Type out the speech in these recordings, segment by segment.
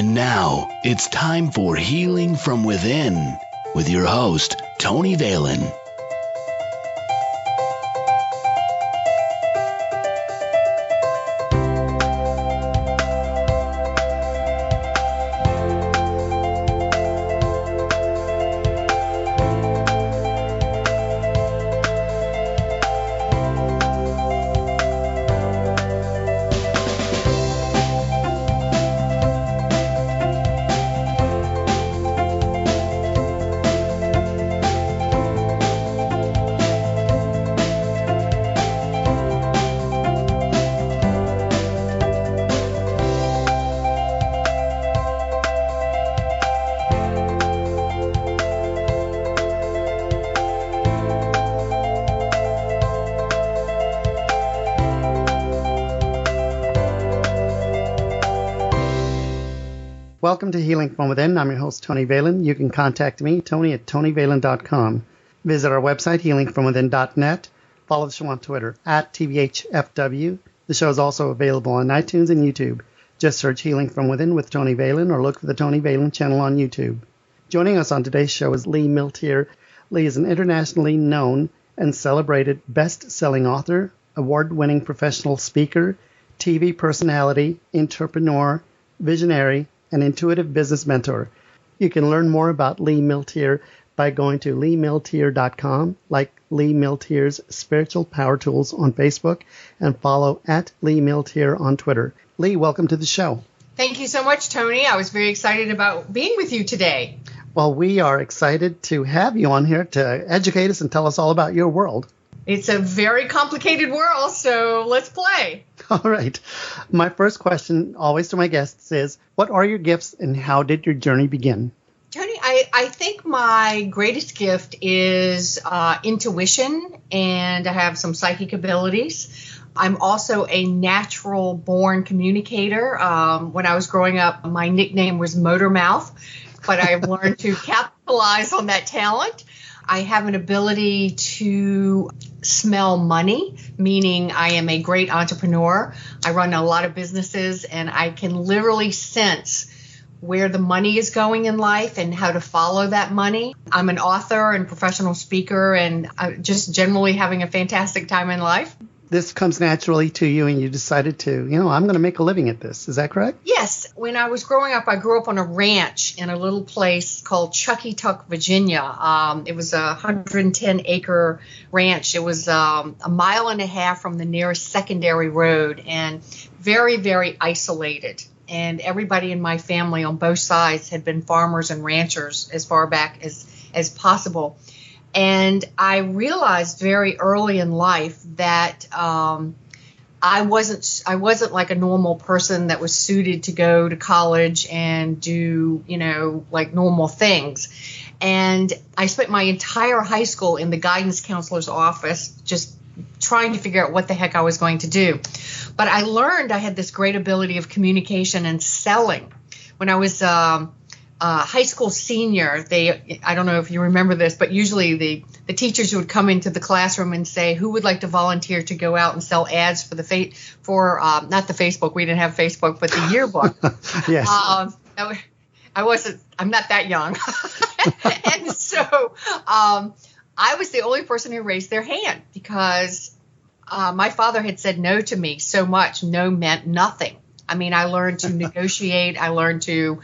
And now it's time for Healing from Within with your host, Tony Valen. Welcome to Healing from Within. I'm your host, Tony Valen. You can contact me, Tony, at TonyValen.com. Visit our website, healingfromwithin.net. Follow the show on Twitter, at TVHFW. The show is also available on iTunes and YouTube. Just search Healing from Within with Tony Valen or look for the Tony Valen channel on YouTube. Joining us on today's show is Lee Milteer. Lee is an internationally known and celebrated best-selling author, award-winning professional speaker, TV personality, entrepreneur, visionary, and intuitive business mentor. You can learn more about Lee Milteer by going to leemilteer.com, like Lee Milteer's Spiritual Power Tools on Facebook, and follow at Lee Milteer on Twitter. Lee, welcome to the show. Thank you so much, Tony. I was very excited about being with you today. Well, we are excited to have you on here to educate us and tell us all about your world. It's a very complicated world, so let's play. All right. My first question always to my guests is, what are your gifts and how did your journey begin? Tony, I think my greatest gift is intuition, and I have some psychic abilities. I'm also a natural born communicator. When I was growing up, my nickname was Motor Mouth, but I've learned to capitalize on that talent. I have an ability to smell money, meaning I am a great entrepreneur. I run a lot of businesses, and I can literally sense where the money is going in life and how to follow that money. I'm an author and professional speaker, and I'm just generally having a fantastic time in life. This comes naturally to you, and you decided to, I'm going to make a living at this. Is that correct? Yes. When I was growing up, I grew up on a ranch in a little place called Chuckytuck, Virginia. It was a 110-acre ranch. It was a mile and a half from the nearest secondary road and very, very isolated. And everybody in my family on both sides had been farmers and ranchers as far back as possible. And I realized very early in life that I wasn't like a normal person that was suited to go to college and do, like normal things. And I spent my entire high school in the guidance counselor's office just trying to figure out what the heck I was going to do. But I learned I had this great ability of communication and selling. When I was high school senior, I don't know if you remember this, but usually the teachers would come into the classroom and say, who would like to volunteer to go out and sell ads for not the Facebook, we didn't have Facebook, but the yearbook. Yes. I'm not that young. And so I was the only person who raised their hand because my father had said no to me so much. No meant nothing. I mean, I learned to negotiate. I learned to,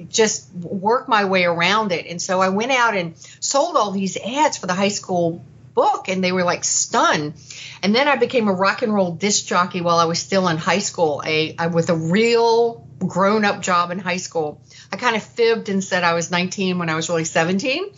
just work my way around it. And so I went out and sold all these ads for the high school book, and they were like stunned. And then I became a rock and roll disc jockey while I was still in high school, with a real grown-up job in high school. I kind of fibbed and said I was 19 when I was really 17,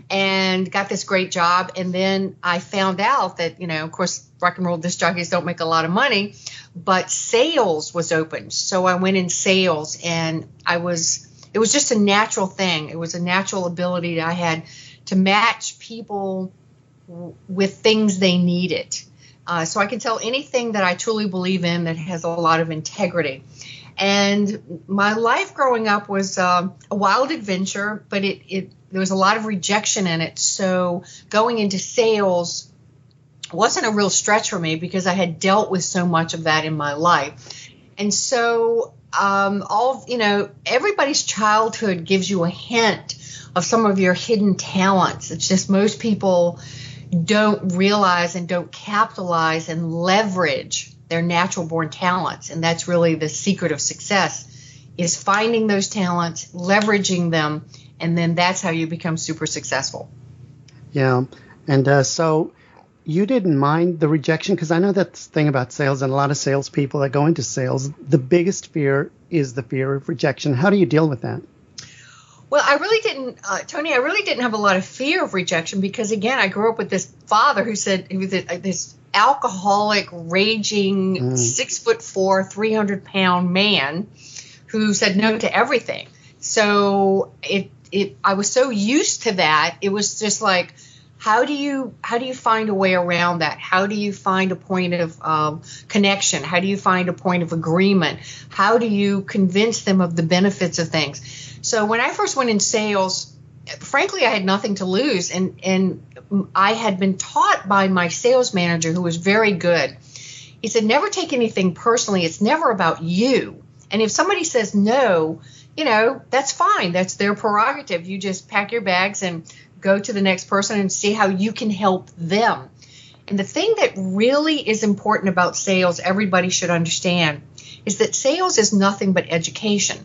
and got this great job. And then I found out that, of course, rock and roll disc jockeys don't make a lot of money, but sales was open. So I went in sales, and it was just a natural thing. It was a natural ability that I had to match people with things they needed. So I can tell anything that I truly believe in that has a lot of integrity. And my life growing up was a wild adventure, but there was a lot of rejection in it. So going into sales wasn't a real stretch for me because I had dealt with so much of that in my life. And so everybody's childhood gives you a hint of some of your hidden talents. It's just most people don't realize and don't capitalize and leverage their natural born talents. And that's really the secret of success, is finding those talents, leveraging them, and then that's how you become super successful. Yeah. And so you didn't mind the rejection, because I know that's the thing about sales, and a lot of salespeople that go into sales, the biggest fear is the fear of rejection. How do you deal with that? Well, I really didn't, Tony, I really didn't have a lot of fear of rejection because, again, I grew up with this father who said he was this alcoholic, raging, 6'4", 300-pound man who said no to everything. So I was so used to that. It was just like, how do you find a way around that? How do you find a point of connection? How do you find a point of agreement? How do you convince them of the benefits of things? So when I first went in sales, frankly, I had nothing to lose. And I had been taught by my sales manager, who was very good. He said, never take anything personally. It's never about you. And if somebody says no, that's fine. That's their prerogative. You just pack your bags and go to the next person and see how you can help them. And the thing that really is important about sales, everybody should understand, is that sales is nothing but education.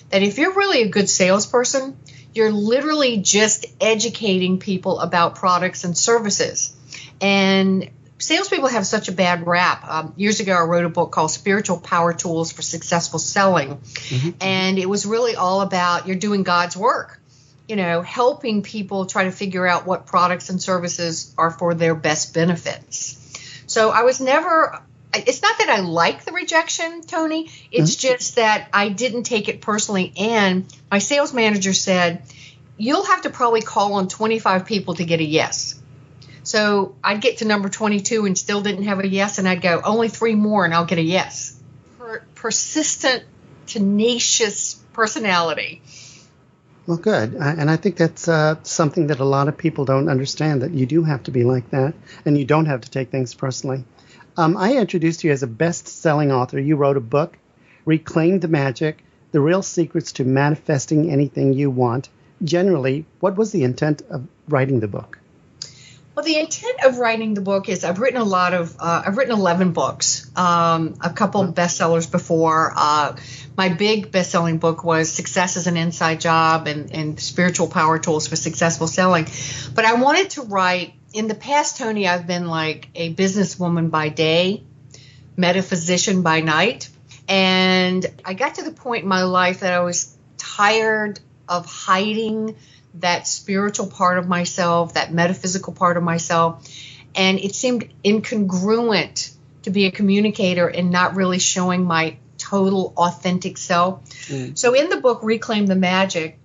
That if you're really a good salesperson, you're literally just educating people about products and services. And salespeople have such a bad rap. Years ago, I wrote a book called Spiritual Power Tools for Successful Selling. Mm-hmm. And it was really all about you're doing God's work, helping people try to figure out what products and services are for their best benefits. So I was never... It's not that I like the rejection, Tony. It's just that I didn't take it personally. And my sales manager said, you'll have to probably call on 25 people to get a yes. So I'd get to number 22 and still didn't have a yes. And I'd go, only 3 more and I'll get a yes. Persistent, tenacious personality. Well, good. And I think that's something that a lot of people don't understand, that you do have to be like that and you don't have to take things personally. I introduced you as a best-selling author. You wrote a book, Reclaim the Magic, The Real Secrets to Manifesting Anything You Want. Generally, what was the intent of writing the book? Well, the intent of writing the book is I've written 11 books, a couple bestsellers before. My big best-selling book was Success is an Inside Job and Spiritual Power Tools for Successful Selling. But I wanted to write. In the past, Tony, I've been like a businesswoman by day, metaphysician by night. And I got to the point in my life that I was tired of hiding that spiritual part of myself, that metaphysical part of myself. And it seemed incongruent to be a communicator and not really showing my total authentic self. So in the book, Reclaim the Magic,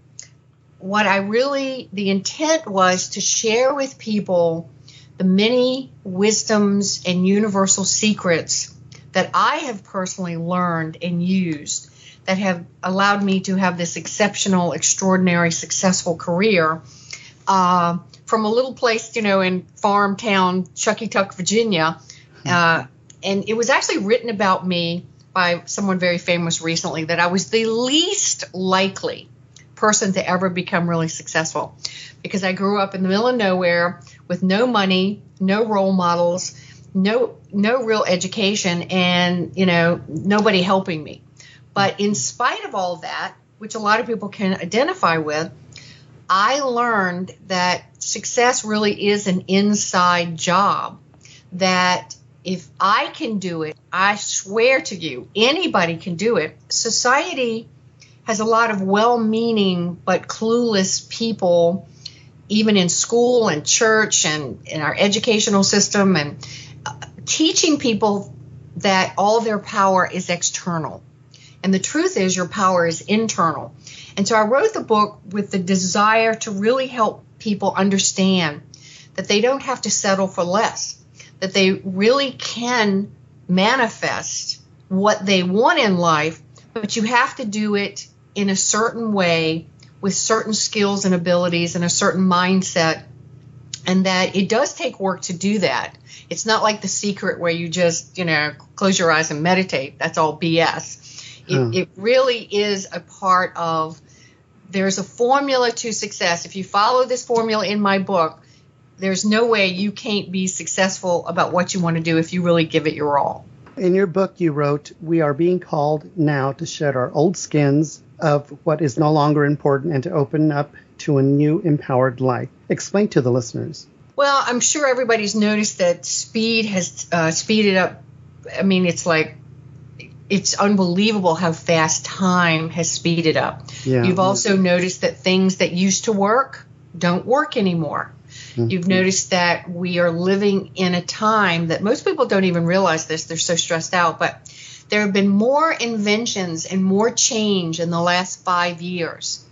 the intent was to share with people the many wisdoms and universal secrets that I have personally learned and used that have allowed me to have this exceptional, extraordinary, successful career from a little place, in farm town, Chuckytuck, Virginia. And it was actually written about me by someone very famous recently that I was the least likely person to ever become really successful because I grew up in the middle of nowhere with no money, no role models, no real education, and nobody helping me. But in spite of all that, which a lot of people can identify with, I learned that success really is an inside job, that if I can do it, I swear to you, anybody can do it. Society has a lot of well-meaning but clueless people, even in school and church and in our educational system, and teaching people that all their power is external. And the truth is your power is internal. And so I wrote the book with the desire to really help people understand that they don't have to settle for less, that they really can manifest what they want in life, but you have to do it in a certain way with certain skills and abilities and a certain mindset, and that it does take work to do that. It's not like The Secret where you just, close your eyes and meditate. That's all BS. It really is a part of, there's a formula to success. If you follow this formula in my book, there's no way you can't be successful about what you want to do if you really give it your all. In your book, you wrote, "We are being called now to shed our old skins of what is no longer important and to open up to a new empowered life." Explain to the listeners. Well, I'm sure everybody's noticed that speed has speeded up. I mean, it's unbelievable how fast time has speeded up. Yeah. You've also noticed that things that used to work don't work anymore. Mm-hmm. You've noticed that we are living in a time that most people don't even realize this. They're so stressed out. But there have been more inventions and more change in the last 5 years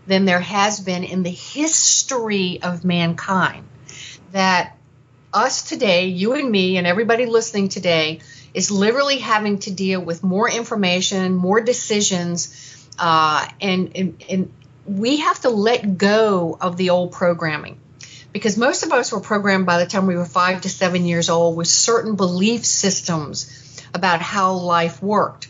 than there has been in the history of mankind. That us today, you and me and everybody listening today, is literally having to deal with more information, more decisions, and we have to let go of the old programming. Because most of us were programmed by the time we were 5 to 7 years old with certain belief systems about how life worked.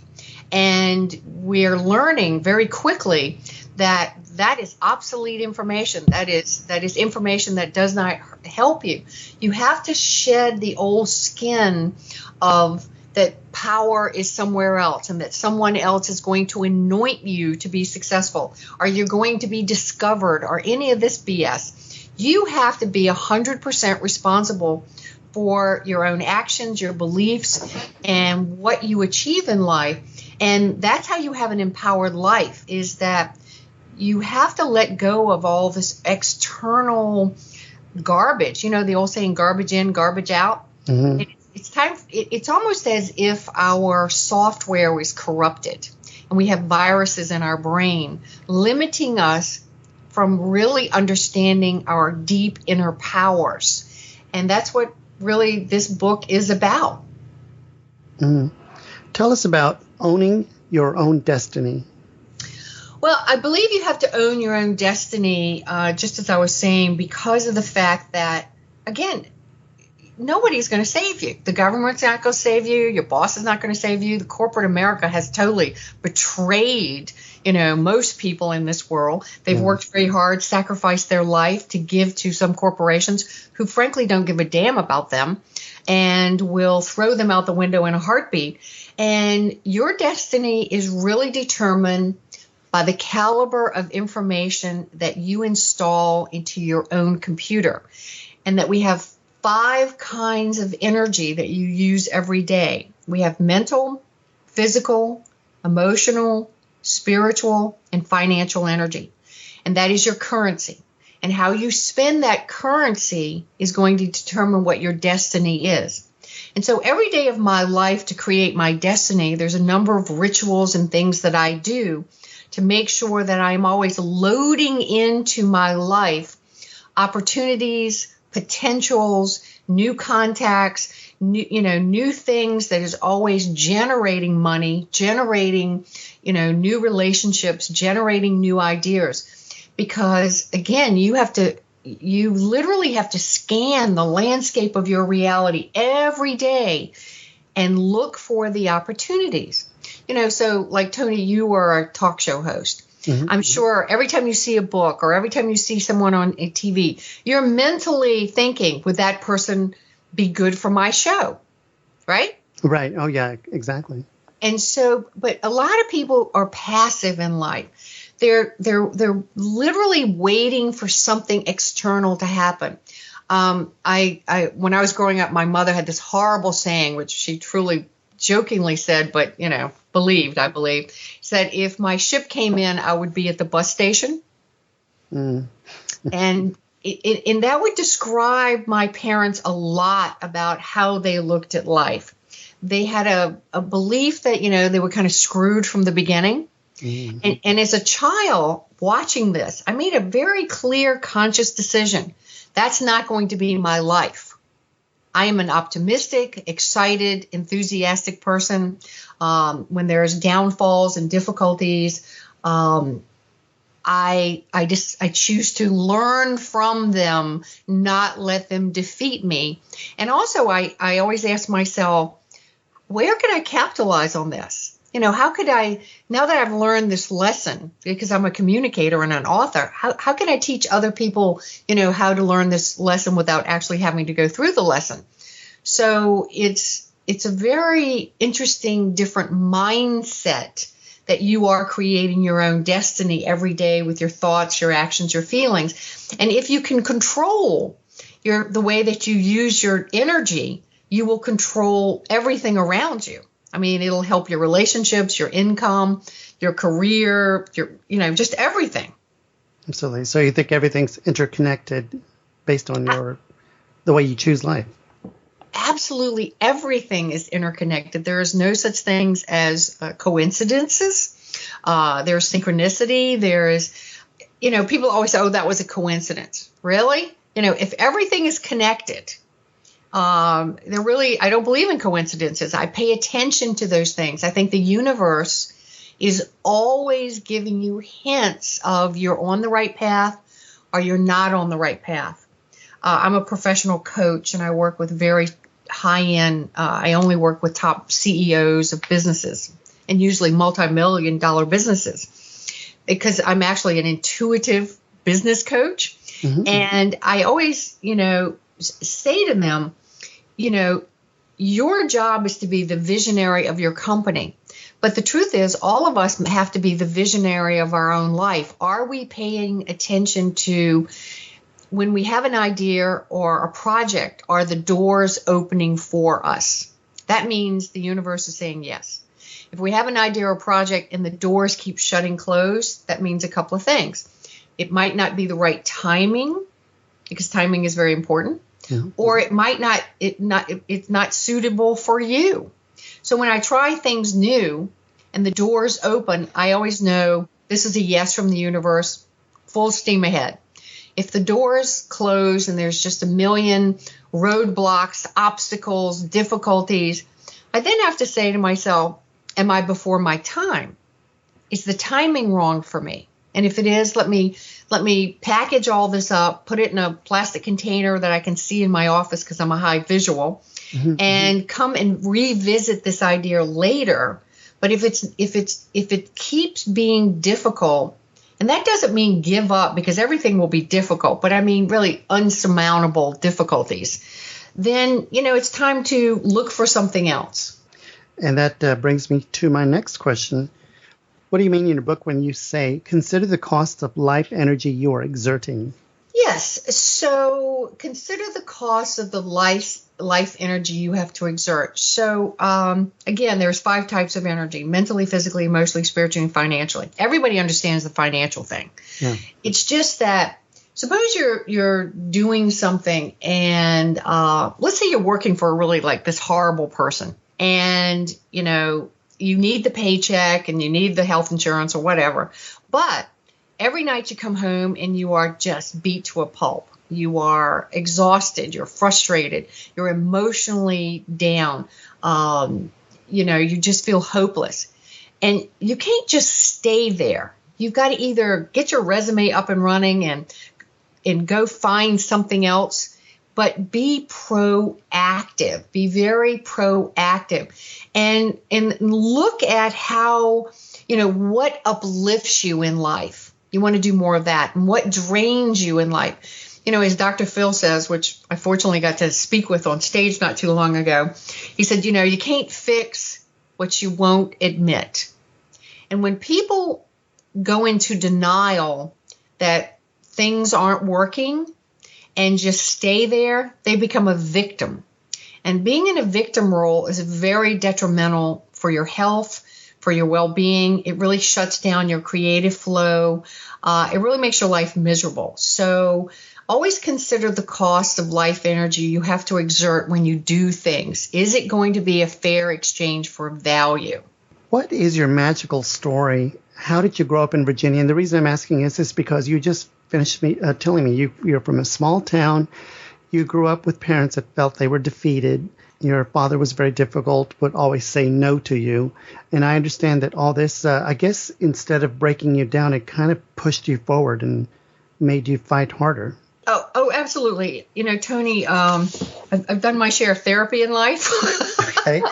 And we're learning very quickly that is obsolete information. That is information that does not help you. You have to shed the old skin of that power is somewhere else and that someone else is going to anoint you to be successful, or you're going to be discovered, or any of this BS. You have to be 100% responsible for your own actions, your beliefs, and what you achieve in life. And that's how you have an empowered life, is that you have to let go of all this external garbage. You know, the old saying, garbage in, garbage out. Mm-hmm. It's time. It's almost as if our software is corrupted and we have viruses in our brain limiting us from really understanding our deep inner powers. And that's what really this book is about. Mm. Tell us about owning your own destiny. Well, I believe you have to own your own destiny, just as I was saying, because of the fact that, again, nobody's going to save you. The government's not going to save you. Your boss is not going to save you. The corporate America has totally betrayed, most people in this world. They've worked very hard, sacrificed their life to give to some corporations who frankly don't give a damn about them and will throw them out the window in a heartbeat. And your destiny is really determined by the caliber of information that you install into your own computer. And that we have 5 kinds of energy that you use every day. We have mental, physical, emotional, spiritual, and financial energy. And that is your currency. And how you spend that currency is going to determine what your destiny is. And so every day of my life, to create my destiny, there's a number of rituals and things that I do to make sure that I'm always loading into my life opportunities, potentials, new contacts, new things that is always generating money, generating, new relationships, generating new ideas. Because again, you literally have to scan the landscape of your reality every day and look for the opportunities. So like Tony, you are a talk show host. Mm-hmm. I'm sure every time you see a book or every time you see someone on a TV, you're mentally thinking, would that person be good for my show? Right? Right. Oh, yeah, exactly. And so, but a lot of people are passive in life. They're literally waiting for something external to happen. When I was growing up, my mother had this horrible saying, which she truly jokingly said, but, believed, I believe, said, if my ship came in, I would be at the bus station. Mm. And that would describe my parents a lot about how they looked at life. They had a belief that, they were kind of screwed from the beginning. Mm-hmm. And as a child watching this, I made a very clear, conscious decision. That's not going to be my life. I am an optimistic, excited, enthusiastic person. When there's downfalls and difficulties, I choose to learn from them, not let them defeat me. And also, I always ask myself, where can I capitalize on this? How could I, now that I've learned this lesson, because I'm a communicator and an author, how can I teach other people, how to learn this lesson without actually having to go through the lesson? So it's a very interesting, different mindset that you are creating your own destiny every day with your thoughts, your actions, your feelings. And if you can control the way that you use your energy, you will control everything around you. I mean, it'll help your relationships, your income, your career, just everything. Absolutely. So you think everything's interconnected based on the way you choose life? Absolutely. Everything is interconnected. There is no such things as coincidences. There's synchronicity. There is, people always say, oh, that was a coincidence. Really? If everything is connected, I don't believe in coincidences. I pay attention to those things. I think the universe is always giving you hints of you're on the right path or you're not on the right path. I'm a professional coach and I work with very high-end, I only work with top CEOs of businesses and usually multi-million-dollar businesses because I'm actually an intuitive business coach. Mm-hmm. And I always, say to them, your job is to be the visionary of your company. But the truth is, all of us have to be the visionary of our own life. Are we paying attention to when we have an idea or a project, are the doors opening for us? That means the universe is saying yes. If we have an idea or a project and the doors keep shutting closed, that means a couple of things. It might not be the right timing, because timing is very important, or it might not, it's not suitable for you. So when I try things new and the doors open, I always know this is a yes from the universe, full steam ahead. If the doors close and there's just a million roadblocks, obstacles, difficulties, I then have to say to myself, am I before my time? Is the timing wrong for me? And if it is, let me package all this up, put it in a plastic container that I can see in my office because I'm a high visual, and come and revisit this idea later. But if it keeps being difficult, and that doesn't mean give up because everything will be difficult, but I mean really unsurmountable difficulties, then, it's time to look for something else. And that brings me to my next question. What do you mean in your book when you say, consider the cost of life energy you are exerting? Yes. So consider the cost of the life energy you have to exert. So again, there's 5 types of energy: mentally, physically, emotionally, spiritually, and financially. Everybody understands the financial thing. Yeah. It's just that suppose you're doing something and let's say you're working for a really like this horrible person and, you need the paycheck and you need the health insurance or whatever. But every night you come home and you are just beat to a pulp. You are exhausted. You're frustrated. You're emotionally down. You just feel hopeless. And you can't just stay there. You've got to either get your resume up and running and go find something else, but be proactive. Be very proactive. And look at how, what uplifts you in life. You want to do more of that. And what drains you in life. As Dr. Phil says, which I fortunately got to speak with on stage not too long ago, he said, you can't fix what you won't admit. And when people go into denial that things aren't working and just stay there, they become a victim. And being in a victim role is very detrimental for your health, for your well-being. It really shuts down your creative flow. It really makes your life miserable. So always consider the cost of life energy you have to exert when you do things. Is it going to be a fair exchange for value? What is your magical story? How did you grow up in Virginia? And the reason I'm asking is because you just finished telling me you're from a small town. You grew up with parents that felt they were defeated. Your father was very difficult, would always say no to you. And I understand that all this, I guess, instead of breaking you down, it kind of pushed you forward and made you fight harder. Oh, absolutely. Tony, I've done my share of therapy in life. Okay.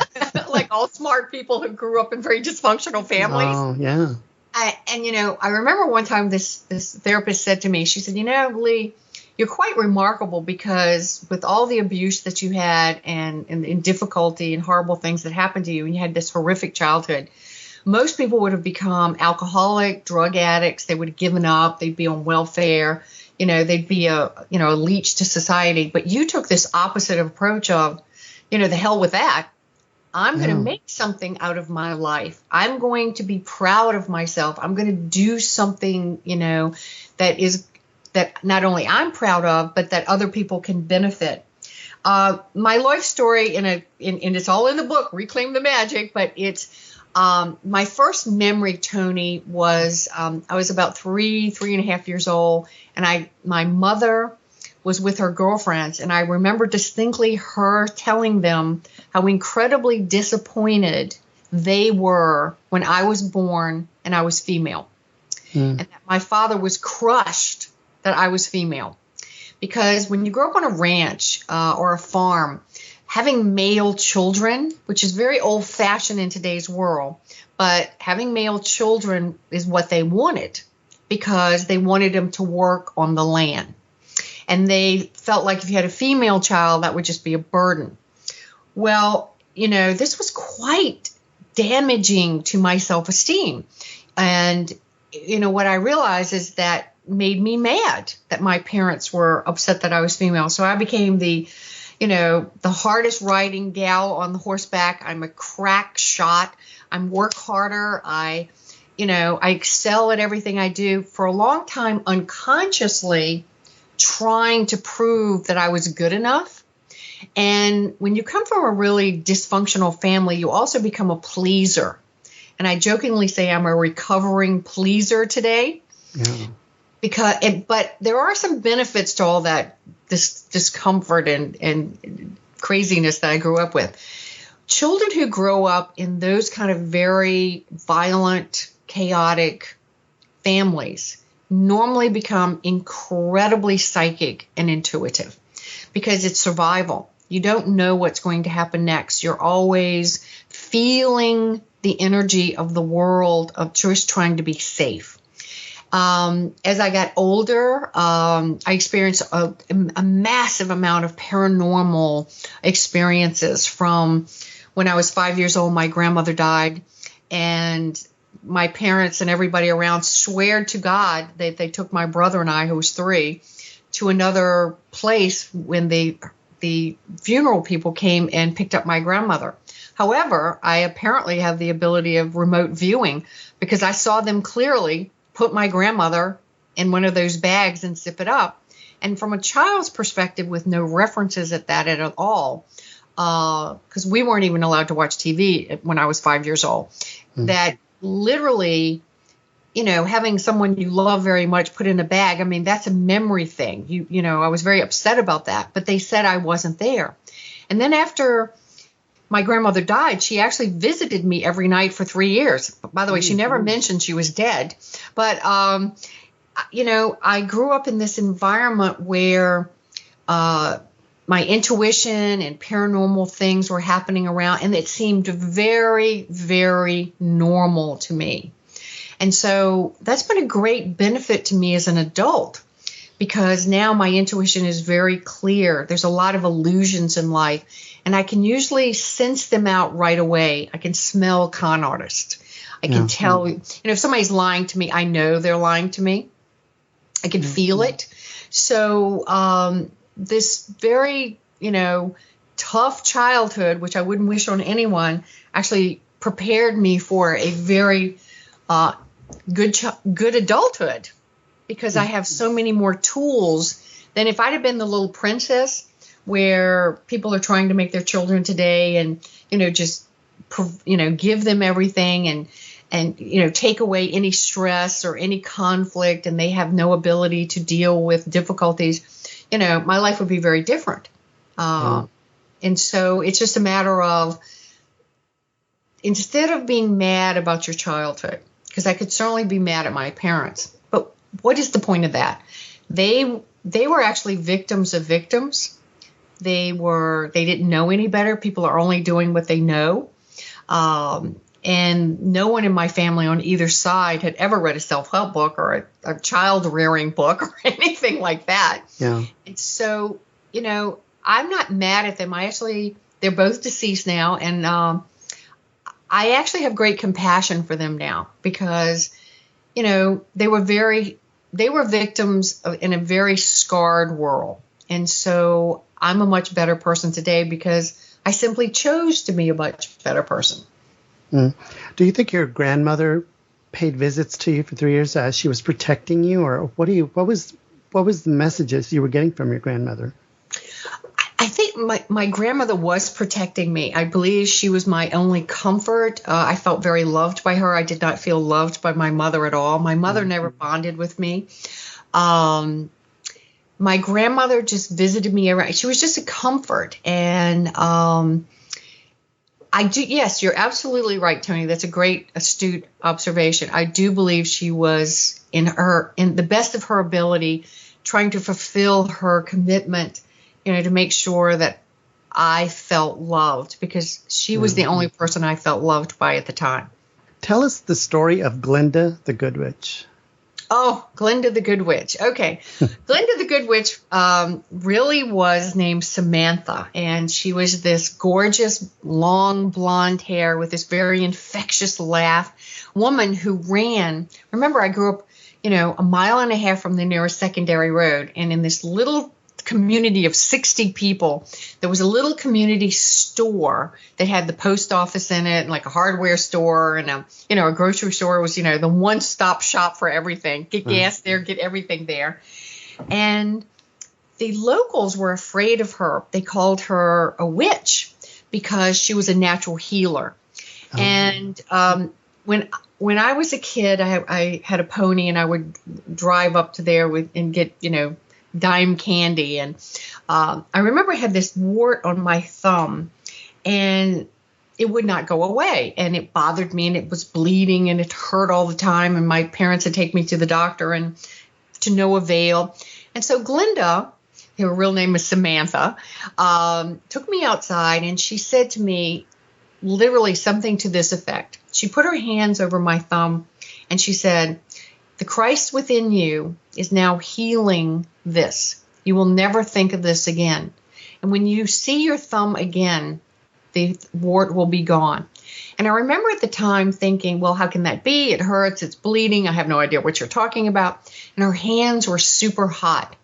Like all smart people who grew up in very dysfunctional families. Oh, yeah. I remember one time this therapist said to me, she said, Lee, you're quite remarkable because with all the abuse that you had and difficulty and horrible things that happened to you, and you had this horrific childhood, most people would have become alcoholic, drug addicts. They would have given up. They'd be on welfare. They'd be a leech to society. But you took this opposite approach of, the hell with that. I'm going to make something out of my life. I'm going to be proud of myself. I'm going to do something, that not only I'm proud of, but that other people can benefit. My life story, and it's all in the book, Reclaim the Magic, but it's my first memory, Tony, was I was about 3.5 years old, and my mother was with her girlfriends, and I remember distinctly her telling them how incredibly disappointed they were when I was born and I was female, and that my father was crushed that I was female. Because when you grow up on a ranch or a farm, having male children, which is very old-fashioned in today's world, but having male children is what they wanted because they wanted them to work on the land. And they felt like if you had a female child, that would just be a burden. Well, this was quite damaging to my self-esteem. And, what I realized is that made me mad that my parents were upset that I was female. So I became the hardest riding gal on the horseback. I'm a crack shot. I'm work harder. I excel at everything I do. For a long time, unconsciously trying to prove that I was good enough. And when you come from a really dysfunctional family, you also become a pleaser. And I jokingly say I'm a recovering pleaser today. Yeah. But there are some benefits to all that discomfort and craziness that I grew up with. Children who grow up in those kind of very violent, chaotic families normally become incredibly psychic and intuitive because it's survival. You don't know what's going to happen next. You're always feeling the energy of the world of just trying to be safe. As I got older, I experienced a massive amount of paranormal experiences. From when I was 5 years old, my grandmother died, and my parents and everybody around swear to God that they took my brother and I, who was 3, to another place when the funeral people came and picked up my grandmother. However, I apparently have the ability of remote viewing because I saw them clearly put my grandmother in one of those bags and zip it up. And from a child's perspective, with no references at that at all, because we weren't even allowed to watch TV when I was 5 years old, that literally, having someone you love very much put in a bag, I mean, that's a memory thing. I was very upset about that, but they said I wasn't there. And then after my grandmother died, she actually visited me every night for 3 years. By the way, she never mentioned she was dead. But, I grew up in this environment where my intuition and paranormal things were happening around, and it seemed very, very normal to me. And so that's been a great benefit to me as an adult, because now my intuition is very clear. There's a lot of illusions in life, and I can usually sense them out right away. I can smell con artists. I can tell, if somebody's lying to me, I know they're lying to me. I can feel it. So this very, tough childhood, which I wouldn't wish on anyone, actually prepared me for a very good adulthood, because I have so many more tools than if I'd have been the little princess where people are trying to make their children today and, just, give them everything and take away any stress or any conflict, and they have no ability to deal with difficulties. My life would be very different. And so it's just a matter of, instead of being mad about your childhood, because I could certainly be mad at my parents, but what is the point of that? They they were actually victims of victims. They didn't know any better. People are only doing what they know. And no one in my family on either side had ever read a self-help book or a child-rearing book or anything like that. Yeah. And so, I'm not mad at them. They're both deceased now. And I actually have great compassion for them now because, they were victims in a very scarred world. And so I'm a much better person today because I simply chose to be a much better person. Mm. Do you think your grandmother paid visits to you for 3 years as she was protecting you, or what was the messages you were getting from your grandmother? I think my grandmother was protecting me. I believe she was my only comfort. I felt very loved by her. I did not feel loved by my mother at all. My mother never bonded with me. My grandmother just visited me around. She was just a comfort. And yes, you're absolutely right, Tony. That's a great, astute observation. I do believe she was in the best of her ability, trying to fulfill her commitment, to make sure that I felt loved, because she was the only person I felt loved by at the time. Tell us the story of Glinda the Good Witch. Oh, Glinda the Good Witch. Okay. Glinda the Good Witch really was named Samantha, and she was this gorgeous, long blonde hair with this very infectious laugh woman who ran. Remember, I grew up, a mile and a half from the nearest secondary road, and in this little community of 60 people, there was a little community store that had the post office in it, and like a hardware store, and a grocery store. Was the one-stop shop for everything. Get gas there, get everything there. And the locals were afraid of her. They called her a witch because she was a natural healer. Oh. And when I was a kid, I had a pony, and I would drive up to there and get dime candy. And I remember I had this wart on my thumb, and it would not go away, and it bothered me, and it was bleeding, and it hurt all the time, and my parents would take me to the doctor, and to no avail. And so Glinda, her real name is Samantha, took me outside, and she said to me literally something to this effect. She put her hands over my thumb, and she said, "The Christ within you is now healing this. You will never think of this again. And when you see your thumb again, the wart will be gone." And I remember at the time thinking, well, how can that be? It hurts. It's bleeding. I have no idea what you're talking about. And her hands were super hot.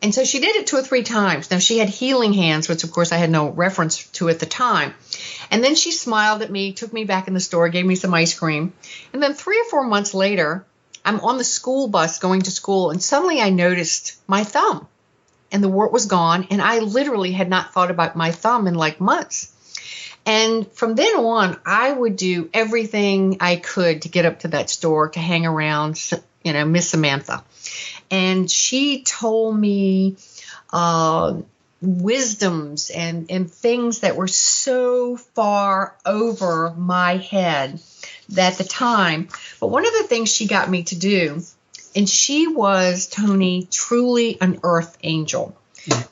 And so she did it 2 or 3 times. Now, she had healing hands, which, of course, I had no reference to at the time. And then she smiled at me, took me back in the store, gave me some ice cream. And then 3 or 4 months later, I'm on the school bus going to school, and suddenly I noticed my thumb, and the wart was gone, and I literally had not thought about my thumb in like months. And from then on, I would do everything I could to get up to that store to hang around, Miss Samantha. And she told me wisdoms and things that were so far over my head at the time. But one of the things she got me to do, and she was, Tony, truly an earth angel,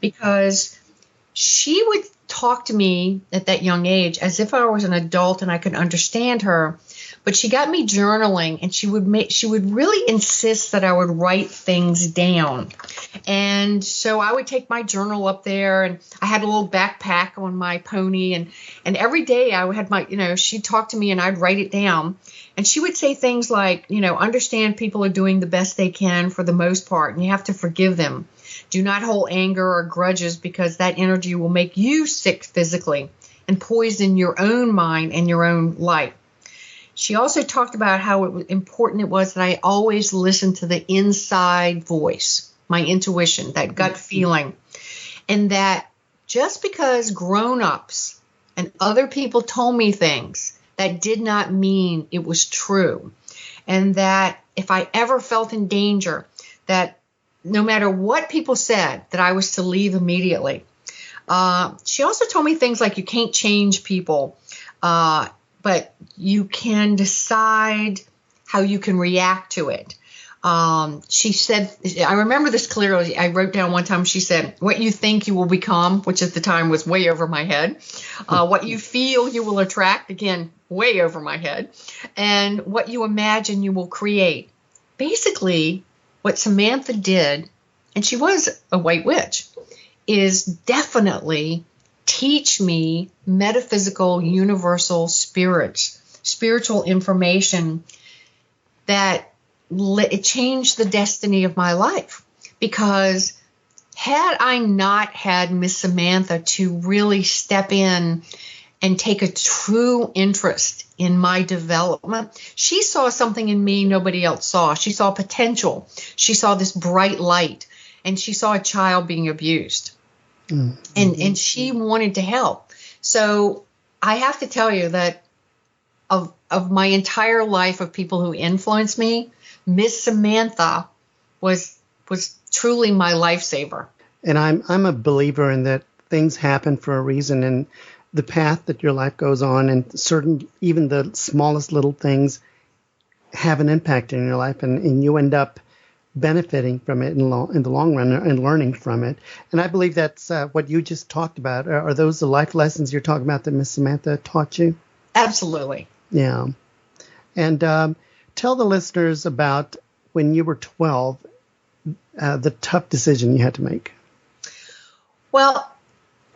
because she would talk to me at that young age as if I was an adult and I could understand her. But she got me journaling, and she would really insist that I would write things down. And so I would take my journal up there, and I had a little backpack on my pony, and every day I had my, she'd talk to me and I'd write it down. And she would say things like, understand people are doing the best they can for the most part, and you have to forgive them. Do not hold anger or grudges, because that energy will make you sick physically and poison your own mind and your own life. She also talked about how important it was that I always listen to the inside voice, my intuition, that gut feeling, and that just because grown-ups and other people told me things, that did not mean it was true, and that if I ever felt in danger, that no matter what people said, that I was to leave immediately. She also told me things like you can't change people, but you can decide how you can react to it. She said, I remember this clearly. I wrote down one time, she said, what you think you will become, which at the time was way over my head. What you feel you will attract, again, way over my head. And what you imagine you will create. Basically, what Samantha did, and she was a white witch, is definitely teach me metaphysical, universal spiritual information that it changed the destiny of my life. Because had I not had Miss Samantha to really step in and take a true interest in my development, she saw something in me nobody else saw. She saw potential. She saw this bright light, and she saw a child being abused. Mm-hmm. And she wanted to help. So I have to tell you that of my entire life of people who influenced me, Miss Samantha was truly my lifesaver. And I'm a believer in that things happen for a reason, and the path that your life goes on, and certain, even the smallest little things have an impact in your life, and you end up benefiting from it in the long run and learning from it. And I believe that's what you just talked about. Are those the life lessons you're talking about that Miss Samantha taught you? Absolutely. Yeah. And tell the listeners about when you were 12, the tough decision you had to make. Well,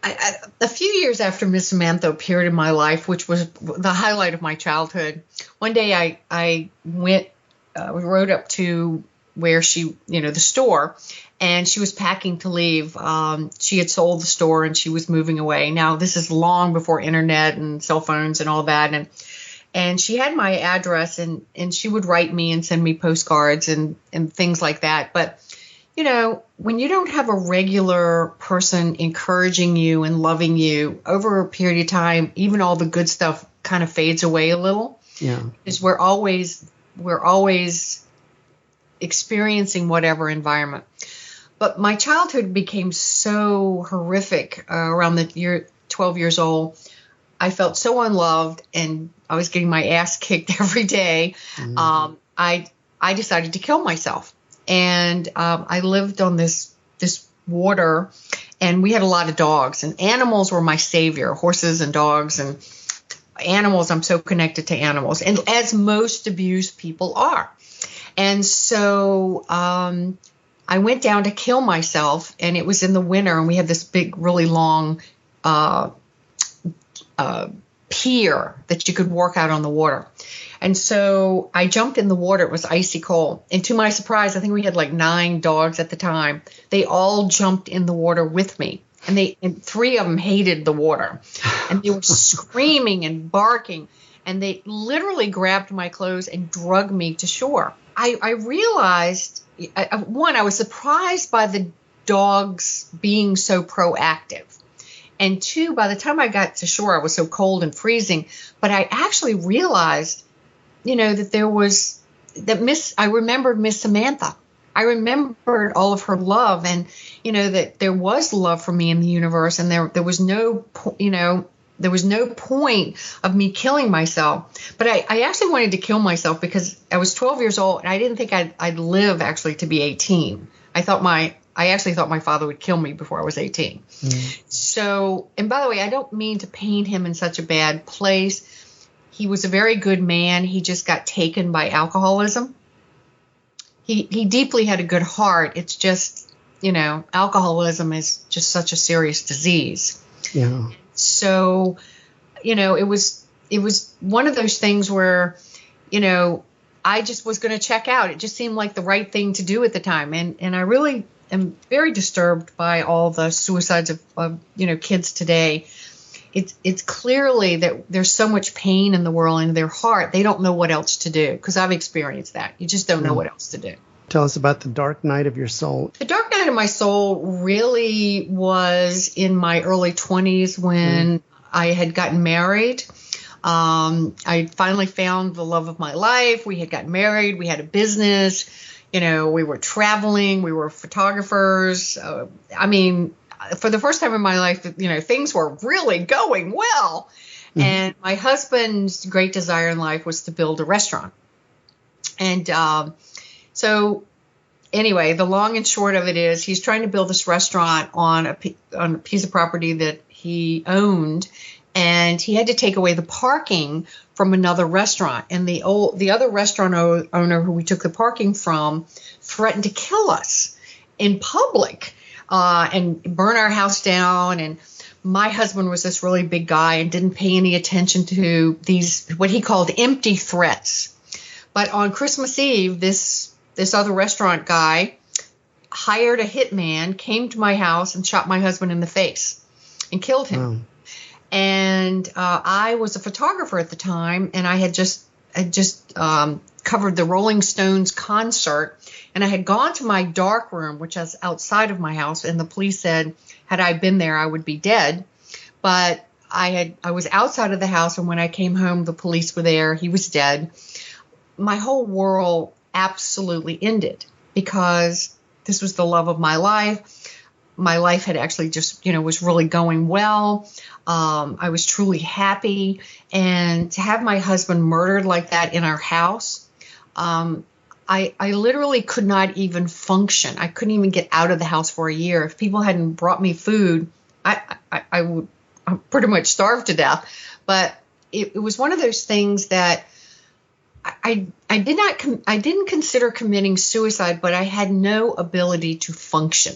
a few years after Miss Samantha appeared in my life, which was the highlight of my childhood, one day I went, we rode up to where she, the store, and she was packing to leave. She had sold the store and she was moving away. Now, this is long before internet and cell phones and all that. And she had my address, and she would write me and send me postcards and things like that. But, when you don't have a regular person encouraging you and loving you over a period of time, even all the good stuff kind of fades away a little. Yeah. Because we're always experiencing whatever environment. But my childhood became so horrific around the year 12 years old. I felt so unloved, and I was getting my ass kicked every day. Mm-hmm. I decided to kill myself. And I lived on this water, and we had a lot of dogs, and animals were my savior, horses and dogs and animals. I'm so connected to animals, and as most abused people are. And so I went down to kill myself, and it was in the winter, and we had this big, really long pier that you could walk out on the water. And so I jumped in the water. It was icy cold. And to my surprise, I think we had like 9 dogs at the time. They all jumped in the water with me. And 3 of them hated the water. And they were screaming and barking. And they literally grabbed my clothes and dragged me to shore. I realized, one, I was surprised by the dogs being so proactive. And 2, by the time I got to shore, I was so cold and freezing. But I actually realized, I remembered Miss Samantha. I remembered all of her love, and, that there was love for me in the universe, and there was no point of me killing myself. But I actually wanted to kill myself because I was 12 years old, and I didn't think I'd live actually to be 18. I actually thought my father would kill me before I was 18. Mm. So, and by the way, I don't mean to paint him in such a bad place. He was a very good man. He just got taken by alcoholism. He deeply had a good heart. It's just, alcoholism is just such a serious disease. Yeah. So, it was one of those things where, I just was going to check out. It just seemed like the right thing to do at the time. And I really am very disturbed by all the suicides of kids today. It's clearly that there's so much pain in the world, in their heart. They don't know what else to do, because I've experienced that. You just don't know what else to do. Tell us about the dark night of your soul. The dark night of my soul really was in my early 20s when I had gotten married. I finally found the love of my life. We had gotten married. We had a business. We were traveling. We were photographers. For the first time in my life, things were really going well. Mm-hmm. And my husband's great desire in life was to build a restaurant. And So anyway, the long and short of it is he's trying to build this restaurant on a piece of property that he owned, and he had to take away the parking from another restaurant. And the other restaurant owner who we took the parking from threatened to kill us in public and burn our house down. And my husband was this really big guy and didn't pay any attention to these, what he called empty threats. But on Christmas Eve, this other restaurant guy hired a hitman, came to my house and shot my husband in the face and killed him. Wow. And I was a photographer at the time, and I had just covered the Rolling Stones concert, and I had gone to my dark room, which is outside of my house, and the police said, had I been there, I would be dead. But I was outside of the house, and when I came home, the police were there. He was dead. My whole world absolutely ended because this was the love of my life. My life had actually just, was really going well. I was truly happy. And to have my husband murdered like that in our house, I literally could not even function. I couldn't even get out of the house for a year. If people hadn't brought me food, I would pretty much starve to death. But it was one of those things that I didn't consider committing suicide, but I had no ability to function.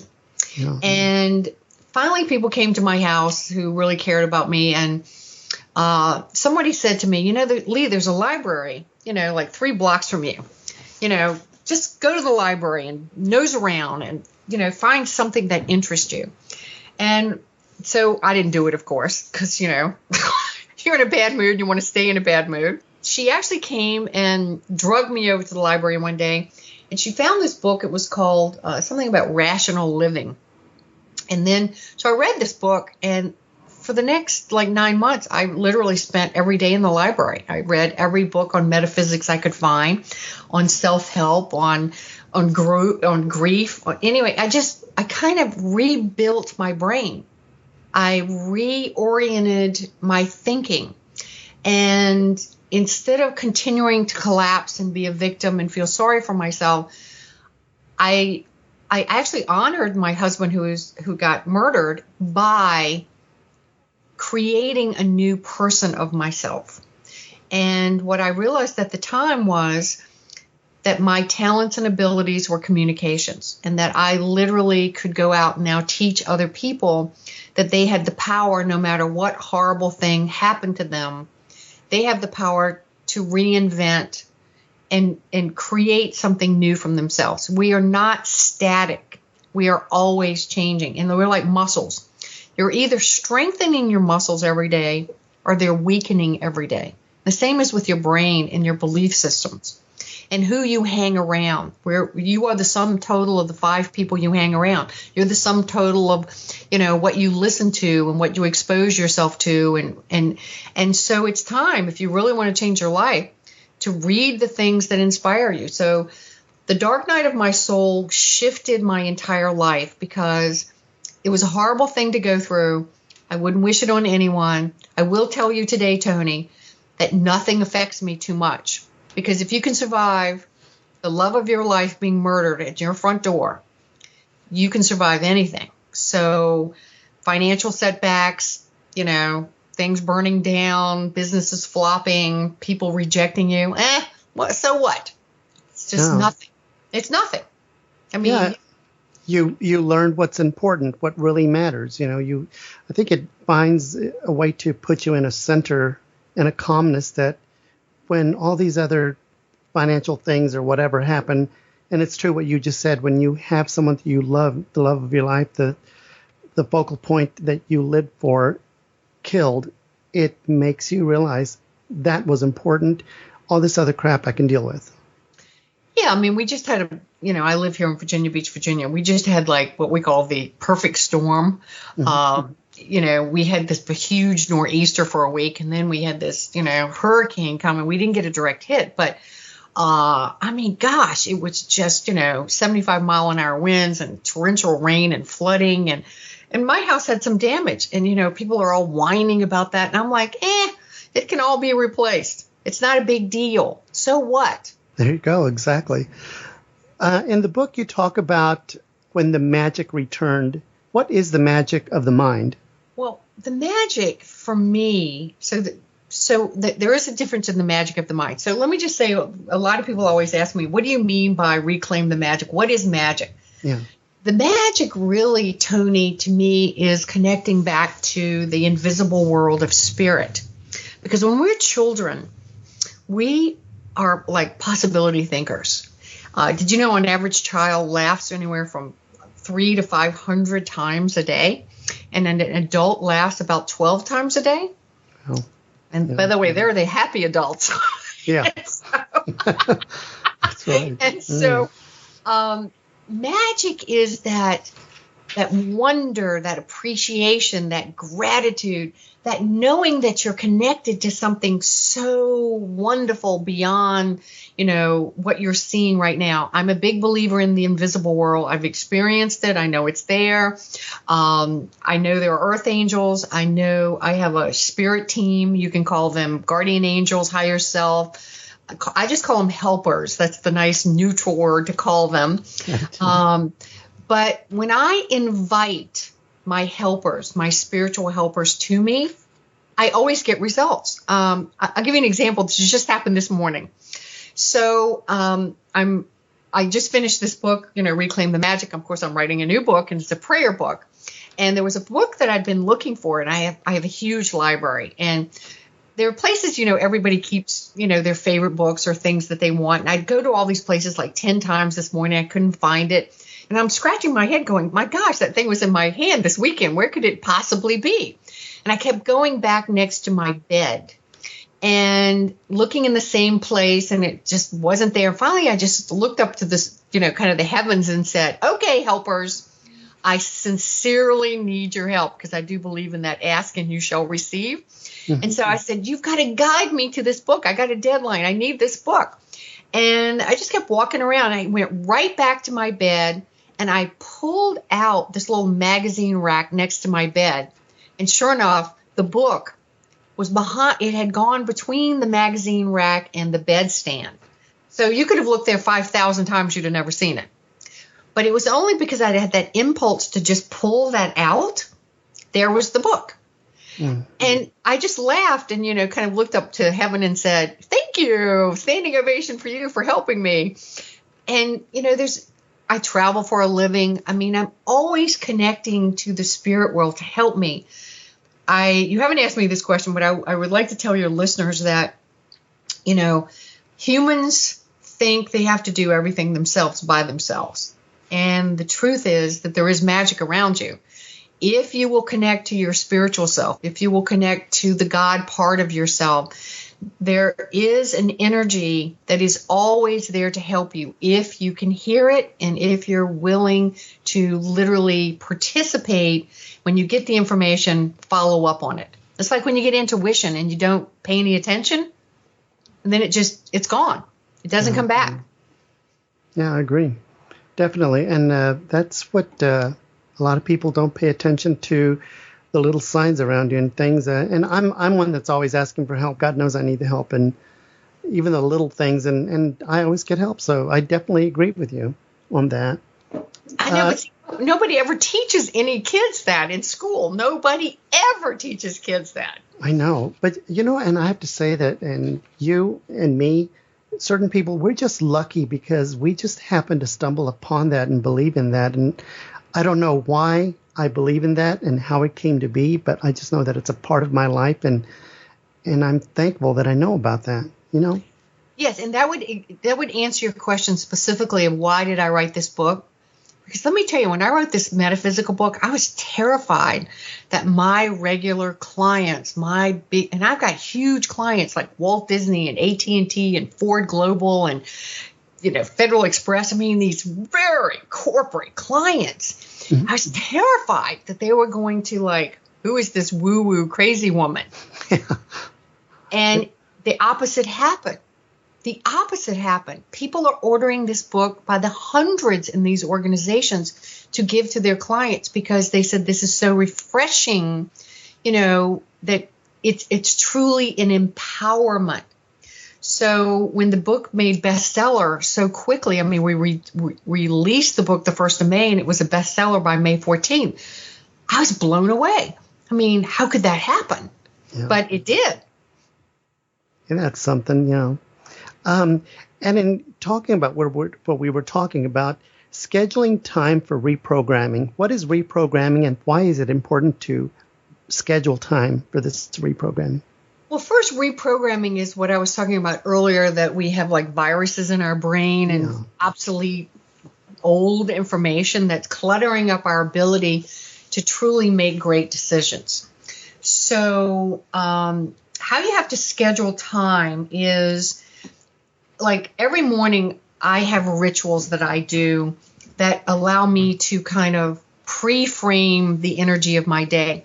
Yeah. And finally, people came to my house who really cared about me, and somebody said to me, Lee, there's a library, like 3 blocks from you. Just go to the library and nose around and, find something that interests you. And so I didn't do it, of course, because, you're in a bad mood. You want to stay in a bad mood. She actually came and drugged me over to the library one day, and she found this book. It was called something about rational living. And then, so I read this book, and for the next 9 months, I literally spent every day in the library. I read every book on metaphysics I could find, on self-help, on grief. Anyway, I kind of rebuilt my brain. I reoriented my thinking. And instead of continuing to collapse and be a victim and feel sorry for myself, I actually honored my husband who got murdered by creating a new person of myself. And what I realized at the time was that my talents and abilities were communications, and that I literally could go out and now teach other people that they had the power, no matter what horrible thing happened to them, they have the power to reinvent and create something new from themselves. We are not static. We are always changing. And we're like muscles. You're either strengthening your muscles every day or they're weakening every day. The same is with your brain and your belief systems and who you hang around. Where you are the sum total of the 5 people you hang around. You're the sum total of, what you listen to and what you expose yourself to. And so it's time, if you really want to change your life, to read the things that inspire you. So the dark night of my soul shifted my entire life because it was a horrible thing to go through. I wouldn't wish it on anyone. I will tell you today, Tony, that nothing affects me too much. Because if you can survive the love of your life being murdered at your front door, you can survive anything. So financial setbacks, things burning down, businesses flopping, people rejecting you. So what? It's just nothing. It's nothing. I mean, you learned what's important, what really matters. I think it finds a way to put you in a center and a calmness that when all these other financial things or whatever happen, and it's true what you just said, when you have someone that you love, the love of your life, the focal point that you lived for, killed, it makes you realize that was important. All this other crap I can deal with. Yeah, I mean, we just had I live here in Virginia Beach, Virginia. We just had what we call the perfect storm. Mm-hmm. We had this huge nor'easter for a week, and then we had this, hurricane coming. We didn't get a direct hit, but it was just, 75-mile-an-hour winds and torrential rain and flooding, and my house had some damage, and people are all whining about that, and I'm like, it can all be replaced. It's not a big deal. So what? There you go. Exactly. In the book, you talk about when the magic returned. What is the magic of the mind? Well, the magic for me, there is a difference in the magic of the mind. So let me just say, a lot of people always ask me, what do you mean by reclaim the magic? What is magic? Yeah. The magic really, Tony, to me, is connecting back to the invisible world of spirit. Because when we're children, we are like possibility thinkers. Did you know an average child laughs anywhere from 300 to 500 times a day? And an adult laughs about 12 times a day? Oh. And yeah. by the way, they're the happy adults. Yeah. That's right. And so magic is that wonder, that appreciation, that gratitude, that knowing that you're connected to something so wonderful beyond, what you're seeing right now. I'm a big believer in the invisible world. I've experienced it. I know it's there. I know there are earth angels. I know I have a spirit team. You can call them guardian angels, higher self. I just call them helpers. That's the nice neutral word to call them. But when I invite my helpers, my spiritual helpers to me, I always get results. I'll give you an example. This just happened this morning. So I just finished this book, Reclaim the Magic. Of course, I'm writing a new book, and it's a prayer book. And there was a book that I'd been looking for, and I have a huge library. And there are places, everybody keeps, their favorite books or things that they want. And I'd go to all these places like 10 times this morning. I couldn't find it. And I'm scratching my head going, my gosh, that thing was in my hand this weekend. Where could it possibly be? And I kept going back next to my bed and looking in the same place, and it just wasn't there. Finally, I just looked up to this, kind of the heavens and said, okay, helpers, I sincerely need your help, because I do believe in that ask and you shall receive. Mm-hmm. And so I said, you've got to guide me to this book. I got a deadline. I need this book. And I just kept walking around. I went right back to my bed, and I pulled out this little magazine rack next to my bed. And sure enough, the book was behind. It had gone between the magazine rack and the bedstand. So you could have looked there 5,000 times. You'd have never seen it. But it was only because I had that impulse to just pull that out. There was the book. Mm-hmm. And I just laughed and, kind of looked up to heaven and said, thank you. Standing ovation for you for helping me. And, I travel for a living. I mean, I'm always connecting to the spirit world to help me. You haven't asked me this question, but I would like to tell your listeners that, humans think they have to do everything themselves by themselves. And the truth is that there is magic around you. If you will connect to your spiritual self, if you will connect to the God part of yourself, there is an energy that is always there to help you if you can hear it and if you're willing to literally participate. When you get the information, follow up on it. It's like when you get intuition and you don't pay any attention, and then it's gone. It doesn't come back. Yeah, I agree. Definitely. And that's what a lot of people don't pay attention to, the little signs around you and things. And I'm one that's always asking for help. God knows I need the help. And even the little things. And I always get help. So I definitely agree with you on that. I know, but nobody ever teaches any kids that in school. Nobody ever teaches kids that. I know. But, and I have to say that, and you and me, certain people, we're just lucky because we just happen to stumble upon that and believe in that. And I don't know why I believe in that and how it came to be, but I just know that it's a part of my life, and I'm thankful that I know about that, Yes, and that would answer your question specifically of why did I write this book? Because let me tell you, when I wrote this metaphysical book, I was terrified that my regular clients, and I've got huge clients like Walt Disney and AT&T and Ford Global and, Federal Express. I mean, these very corporate clients. Mm-hmm. I was terrified that they were going to who is this woo-woo crazy woman? And the opposite happened. The opposite happened. People are ordering this book by the hundreds in these organizations to give to their clients because they said this is so refreshing, that it's truly an empowerment. So when the book made bestseller so quickly, I mean, we released the book the 1st of May, and it was a bestseller by May 14th. I was blown away. I mean, how could that happen? Yeah. But it did. And that's something, And in talking about what we were talking about, scheduling time for reprogramming. What is reprogramming, and why is it important to schedule time for this reprogramming? Well, first, reprogramming is what I was talking about earlier, that we have like viruses in our brain and obsolete old information that's cluttering up our ability to truly make great decisions. So how you have to schedule time is, like, every morning I have rituals that I do that allow me to kind of pre-frame the energy of my day.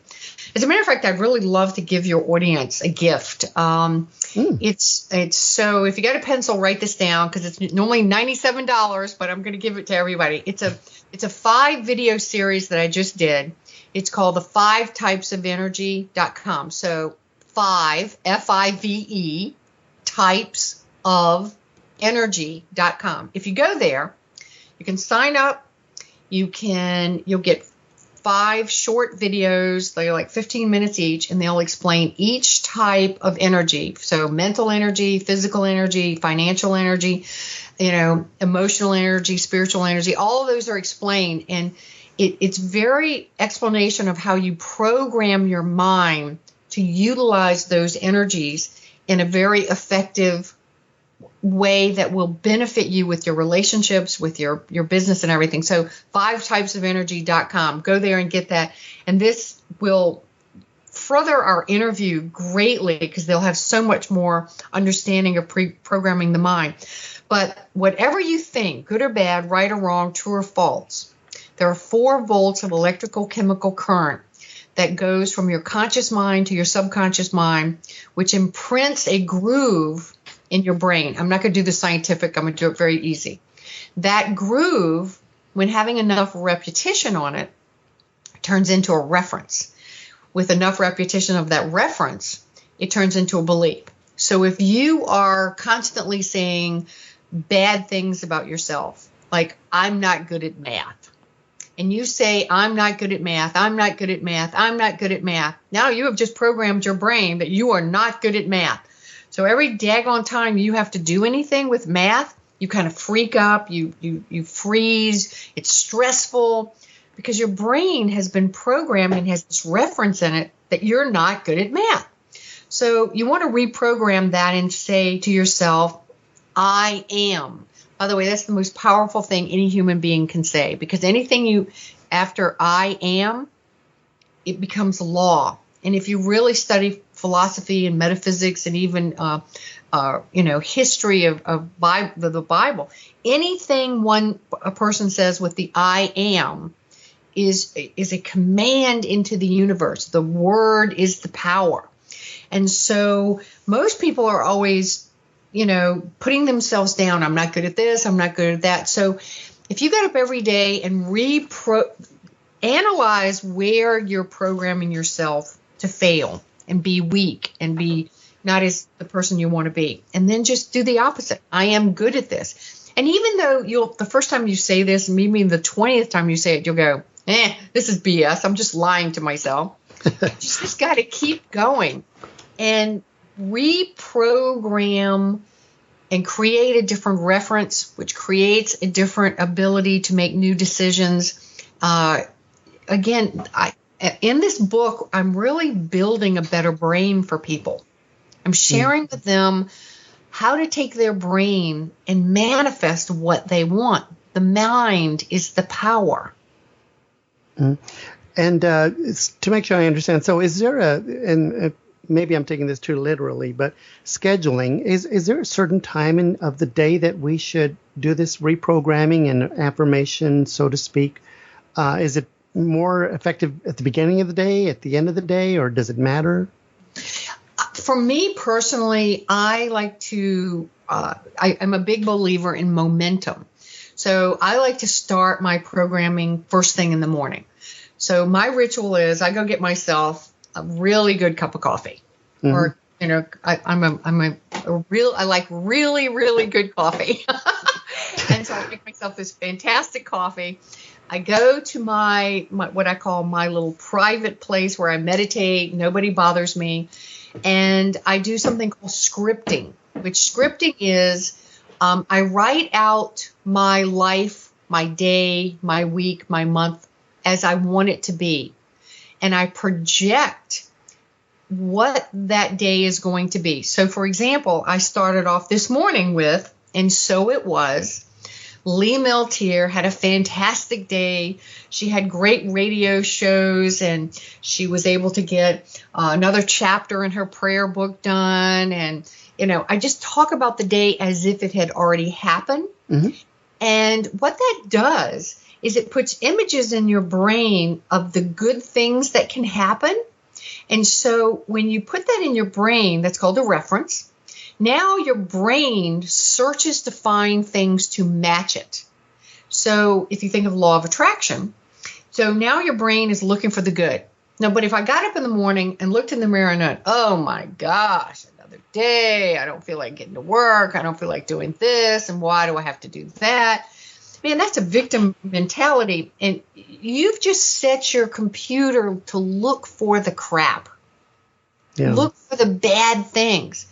As a matter of fact, I'd really love to give your audience a gift. It's so, if you got a pencil, write this down, because it's normally $97, but I'm going to give it to everybody. It's a 5-video series that I just did. It's called the 5typesofenergy.com. So 5, F-I-V-E, types of energy.com. If you go there, you can sign up. You'll get 5 short videos. They're like 15 minutes each, and they'll explain each type of energy. So mental energy, physical energy, financial energy, emotional energy, spiritual energy. All of those are explained, and it's very explanation of how you program your mind to utilize those energies in a very effective way that will benefit you with your relationships, with your business and everything. So 5typesofenergy.com. Go there and get that. And this will further our interview greatly, because they'll have so much more understanding of programming the mind. But whatever you think, good or bad, right or wrong, true or false, there are 4 volts of electrical chemical current that goes from your conscious mind to your subconscious mind, which imprints a groove in your brain. I'm not going to do the scientific. I'm going to do it very easy. That groove, when having enough repetition on it, turns into a reference. With enough repetition of that reference, it turns into a belief. So if you are constantly saying bad things about yourself, like, I'm not good at math, and you say, I'm not good at math, I'm not good at math, I'm not good at math, now you have just programmed your brain that you are not good at math. So every daggone time you have to do anything with math, you kind of freak up, you freeze, it's stressful, because your brain has been programmed and has this reference in it that you're not good at math. So you want to reprogram that and say to yourself, I am. By the way, that's the most powerful thing any human being can say, because anything after I am, it becomes law. And if you really study philosophy and metaphysics and even history of the Bible, anything a person says with the I am is a command into the universe. The word is the power. And so most people are always putting themselves down. I'm not good at this. I'm not good at that. So if you got up every day and analyze where you're programming yourself to fail and be weak and be not as the person you want to be, and then just do the opposite. I am good at this. And even though the first time you say this, and maybe the 20th time you say it, you'll go, this is BS. I'm just lying to myself. You just got to keep going and reprogram and create a different reference, which creates a different ability to make new decisions. In this book, I'm really building a better brain for people. I'm sharing with them how to take their brain and manifest what they want. The mind is the power. And to make sure I understand, so is there maybe I'm taking this too literally, but scheduling, is there a certain time of the day that we should do this reprogramming and affirmation, so to speak? Is it more effective at the beginning of the day, at the end of the day, or does it matter? For me personally, I like to, I'm a big believer in momentum. So I like to start my programming first thing in the morning. So my ritual is I go get myself a really good cup of coffee or I like really, really good coffee. And so I make myself this fantastic coffee. I go to my what I call my little private place where I meditate. Nobody bothers me. And I do something called scripting, which scripting is I write out my life, my day, my week, my month as I want it to be. And I project what that day is going to be. So, for example, I started off this morning with, and so it was, Lee Milteer had a fantastic day. She had great radio shows, and she was able to get another chapter in her prayer book done. And, I just talk about the day as if it had already happened. Mm-hmm. And what that does is it puts images in your brain of the good things that can happen. And so when you put that in your brain, that's called a reference. Now your brain searches to find things to match it. So if you think of law of attraction, so now your brain is looking for the good. Now, but if I got up in the morning and looked in the mirror and went, oh my gosh, another day, I don't feel like getting to work, I don't feel like doing this, and why do I have to do that? Man, that's a victim mentality, and you've just set your computer to look for the crap. Yeah. Look for the bad things.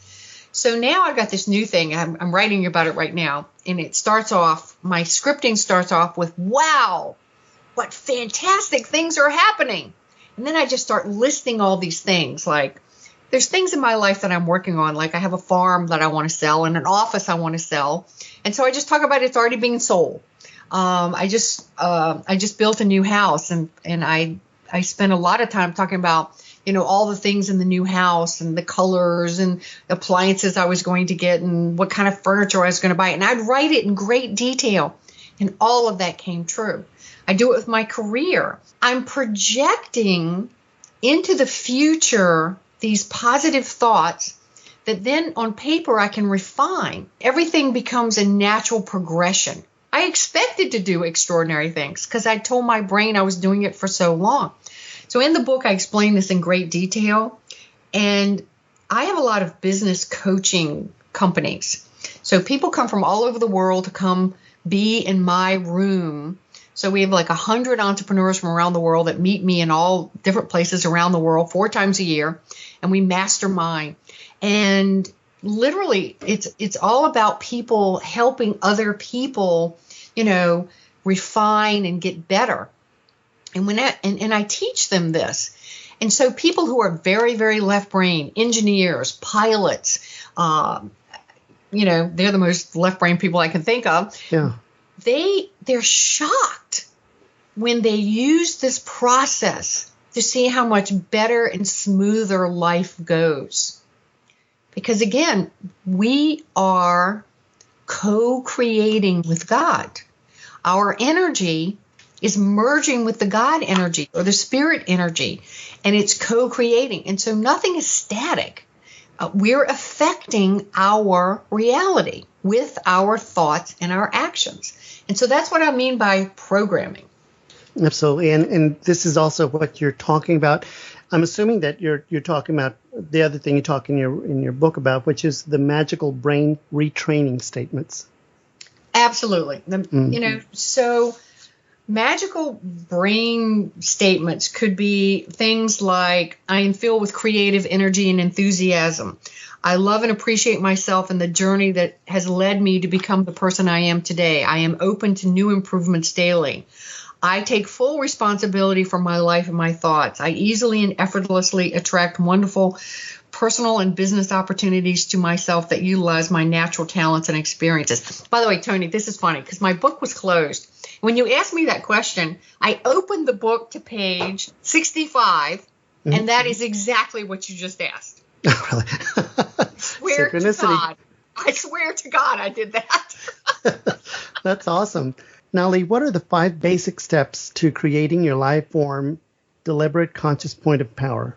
So now I've got this new thing. I'm writing about it right now, and it starts off, my scripting starts off with, wow, what fantastic things are happening. And then I just start listing all these things, like there's things in my life that I'm working on, like I have a farm that I want to sell and an office I want to sell. And so I just talk about it's already being sold. I just built a new house, and I spent a lot of time talking about, all the things in the new house and the colors and appliances I was going to get and what kind of furniture I was going to buy. And I'd write it in great detail. And all of that came true. I do it with my career. I'm projecting into the future these positive thoughts that then on paper I can refine. Everything becomes a natural progression. I expected to do extraordinary things because I told my brain I was doing it for so long. So in the book, I explain this in great detail. And I have a lot of business coaching companies. So people come from all over the world to come be in my room. So we have like 100 entrepreneurs from around the world that meet me in all different places around the world 4 times a year. And we mastermind. And literally, it's all about people helping other people, refine and get better. And I teach them this. And so people who are very, very left brain, engineers, pilots, they're the most left brain people I can think of. Yeah. They're shocked when they use this process to see how much better and smoother life goes. Because again, we are co-creating with God. Our energy is merging with the God energy or the spirit energy, and it's co-creating. And so nothing is static. We're affecting our reality with our thoughts and our actions. And so that's what I mean by programming. Absolutely. And this is also what you're talking about. I'm assuming that you're talking about the other thing you talk in your book about, which is the magical brain retraining statements. Absolutely. So magical brain statements could be things like, I am filled with creative energy and enthusiasm. I love and appreciate myself and the journey that has led me to become the person I am today. I am open to new improvements daily. I take full responsibility for my life and my thoughts. I easily and effortlessly attract wonderful personal and business opportunities to myself that utilize my natural talents and experiences. By the way, Tony, this is funny because my book was closed. When you asked me that question, I opened the book to page 65, and that is exactly what you just asked. Oh, really? I swear to God I did that. That's awesome. Now, Lee, what are the 5 basic steps to creating your life form deliberate conscious point of power?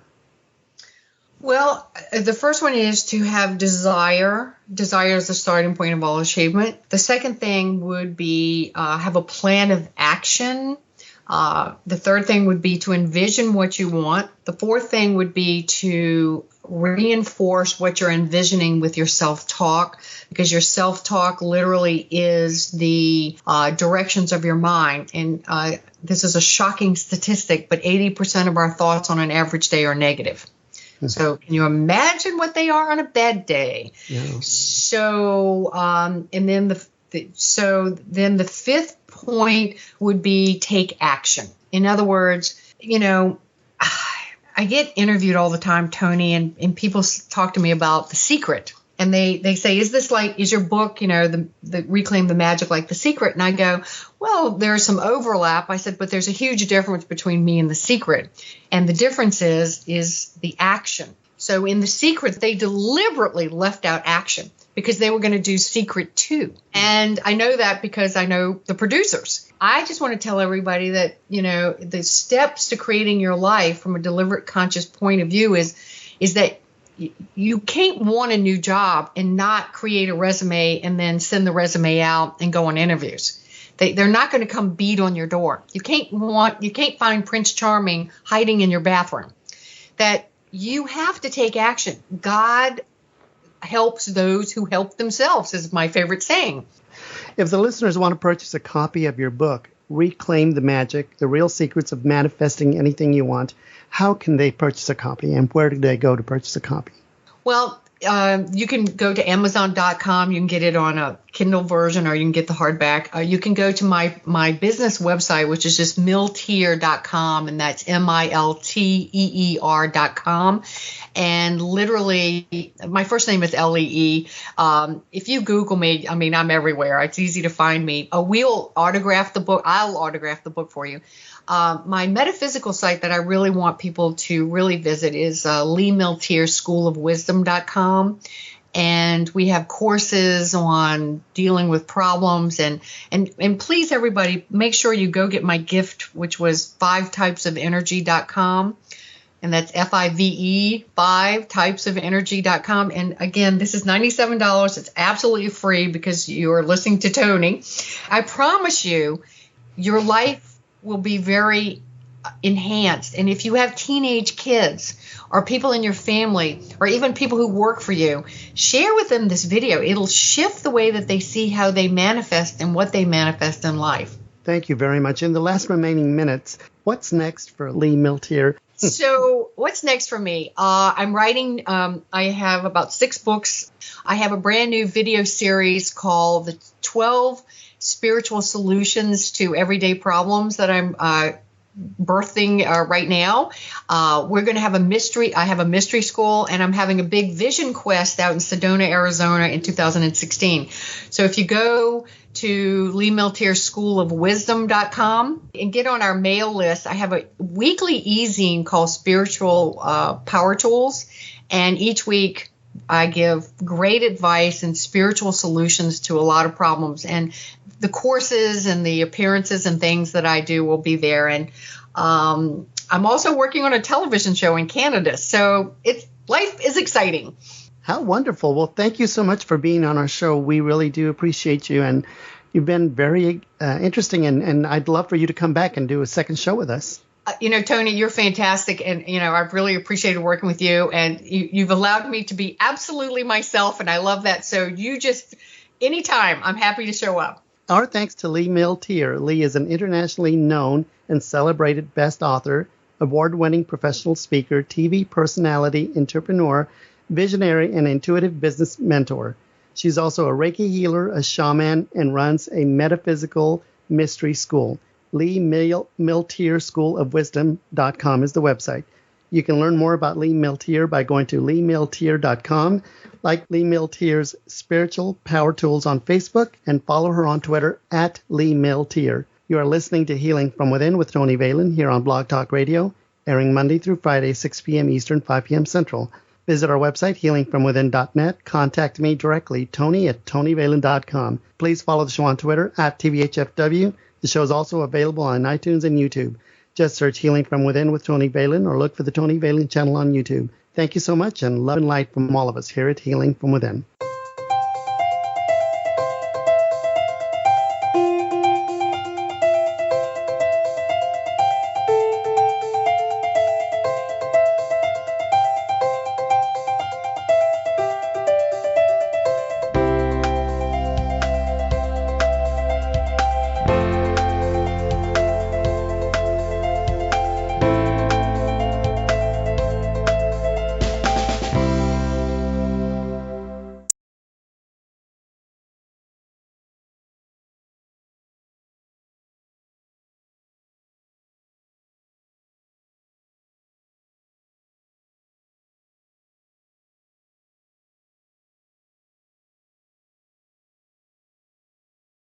Well, the first one is to have desire. Desire is the starting point of all achievement. The second thing would be have a plan of action. The third thing would be to envision what you want. The fourth thing would be to reinforce what you're envisioning with your self-talk, because your self-talk literally is the directions of your mind. And this is a shocking statistic, but 80% of our thoughts on an average day are negative. So can you imagine what they are on a bad day? Yeah. So, and then the fifth point would be take action. In other words, I get interviewed all the time, Tony, and people talk to me about The Secret. And they say, is your book, the Reclaim the Magic like The Secret? And I go, well, there's some overlap. I said, but there's a huge difference between me and The Secret. And the difference is the action. So in The Secret, they deliberately left out action because they were going to do Secret 2. And I know that because I know the producers. I just want to tell everybody that, the steps to creating your life from a deliberate, conscious point of view is that you can't want a new job and not create a resume and then send the resume out and go on interviews. They're not going to come beat on your door. You can't find Prince Charming hiding in your bathroom. That you have to take action. God helps those who help themselves, is my favorite saying. If the listeners want to purchase a copy of your book, Reclaim the Magic, The Real Secrets of Manifesting Anything You Want, how can they purchase a copy, and where do they go to purchase a copy? Well, you can go to Amazon.com. You can get it on a Kindle version, or you can get the hardback. You can go to my business website, which is just Milteer.com, and that's Milteer.com. And literally, my first name is Lee. If you Google me, I'm everywhere. It's easy to find me. We'll autograph the book. I'll autograph the book for you. My metaphysical site that I really want people to really visit is Milteer School of Wisdom.com. And we have courses on dealing with problems. And please, everybody, make sure you go get my gift, which was 5typesofenergy.com. And that's FIVE, 5typesofenergy.com. And again, this is $97. It's absolutely free because you're listening to Tony. I promise you, your life will be very enhanced. And if you have teenage kids or people in your family or even people who work for you, share with them this video. It'll shift the way that they see how they manifest and what they manifest in life. Thank you very much. In the last remaining minutes, what's next for Lee Milteer? So what's next for me? I'm writing, I have about 6 books. I have a brand new video series called The 12 Spiritual Solutions to Everyday Problems that I'm birthing right now. We're going to have I have a mystery school, and I'm having a big vision quest out in Sedona, Arizona in 2016. So if you go to Milteer.com and get on our mail list, I have a weekly e-zine called Spiritual Power Tools. And each week I give great advice and spiritual solutions to a lot of problems. And the courses and the appearances and things that I do will be there. And I'm also working on a television show in Canada. So life is exciting. How wonderful. Well, thank you so much for being on our show. We really do appreciate you. And you've been very interesting. And I'd love for you to come back and do a second show with us. Tony, you're fantastic. And, I've really appreciated working with you. And you've allowed me to be absolutely myself. And I love that. So anytime, I'm happy to show up. Our thanks to Lee Milteer. Lee is an internationally known and celebrated best author, award-winning professional speaker, TV personality, entrepreneur, visionary, and intuitive business mentor. She's also a Reiki healer, a shaman, and runs a Metaphysical Mystery School. Milteer School of Wisdom.com is the website. You can learn more about Lee Milteer by going to Milteer.com, like Lee Milteer's Spiritual Power Tools on Facebook, and follow her on Twitter at Lee Milteer. You are listening to Healing from Within with Tony Valen here on Blog Talk Radio, airing Monday through Friday, 6 p.m. Eastern, 5 p.m. Central. Visit our website, healingfromwithin.net. Contact me directly, Tony@TonyValen.com. Please follow the show on Twitter at TVHFW. The show is also available on iTunes and YouTube. Just search Healing from Within with Tony Valen or look for the Tony Valen channel on YouTube. Thank you so much, and love and light from all of us here at Healing from Within.